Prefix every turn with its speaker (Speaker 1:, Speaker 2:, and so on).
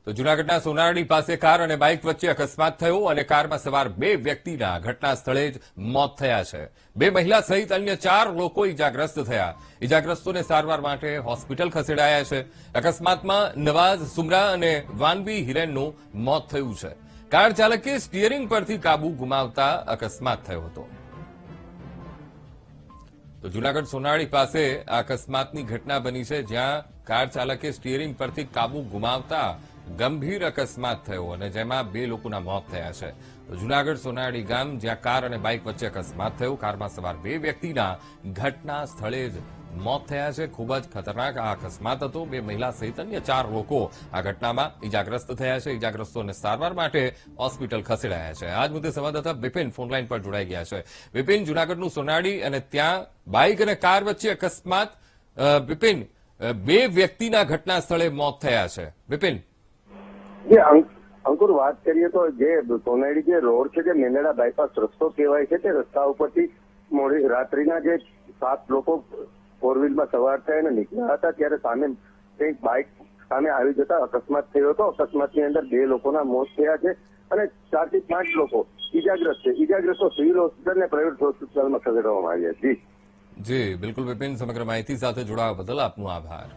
Speaker 1: તો જૂનાગઢના સોનારડી પાસે કાર અને બાઇક વચ્ચે અકસ્માત થયો અને કારમાં સવાર 2 વ્યક્તિના ઘટના સ્થળે જ મોત થયા છે। 2 મહિલા સહિત અન્ય 4 લોકો ઇજાગ્રસ્ત થયા। ઇજાગ્રસ્તોને સારવાર માટે હોસ્પિટલ ખસેડાયા છે। અકસ્માતમાં નવાઝ સુમરા અને વાનવી હિરેનનું મોત થયું છે। કાર ચાલકે સ્ટીયરિંગ પરથી કાબુ ગુમાવતા અકસ્માત થયો હતો। તો જૂનાગઢ સોનારડી પાસે આ અકસ્માતની ઘટના બની છે, જ્યાં કાર ચાલકે સ્ટીયરિંગ પરથી કાબુ ગુમાવતા ગંભીર અકસ્માત થયો અને જેમાં 2 લોકોના મોત થયા છે। તો જૂનાગઢ સોનારડી ગામ, જ્યાં કાર અને બાઇક વચ્ચે અકસ્માત થયો, કારમાં સવાર 2 વ્યક્તિના ઘટના સ્થળે જ મોત થયા છે। ખૂબ જ ખતરનાક આ અકસ્માત હતો। 2 મહિલા સહિત અન્ય 4 લોકો આ ઘટનામાં ઇજાગ્રસ્ત થયા છે। ઇજાગ્રસ્તોને સારવાર માટે હોસ્પિટલ ખસેડાયા છે। આજ મુદ્દે સંવાદદાતા બિપિન ફોનલાઈન પર જોડાઈ ગયા છે। બિપિન, જૂનાગઢનું સોનારડી અને ત્યાં બાઇક અને કાર વચ્ચે અકસ્માત, બિપિન, 2 વ્યક્તિના ઘટના સ્થળે મોત થયા છે। બિપિન,
Speaker 2: અંકુર, વાત કરીએ તો જે સોનારડી જે રોડ છે, જે મેંદરડા બાયપાસ રસ્તો કહેવાય છે, તે રસ્તા ઉપરથી મોડી રાત્રિના જે 7 લોકો ફોર વ્હીલમાં સવાર થઈને નીકળ્યા હતા, ત્યારે સામે કંઈક બાઇક સામે આવી જતા અકસ્માત થયો હતો। અકસ્માતની અંદર 2 લોકોના મોત થયા છે અને 4 થી 5 લોકો ઇજાગ્રસ્ત છે। ઇજાગ્રસ્તો સિવિલ હોસ્પિટલ અને પ્રાઇવેટ હોસ્પિટલમાં ખસેડવામાં આવ્યા છે।
Speaker 1: જી બિલકુલ બિપિન, સમગ્ર માહિતી સાથે જોડાવા બદલ આપનો આભાર।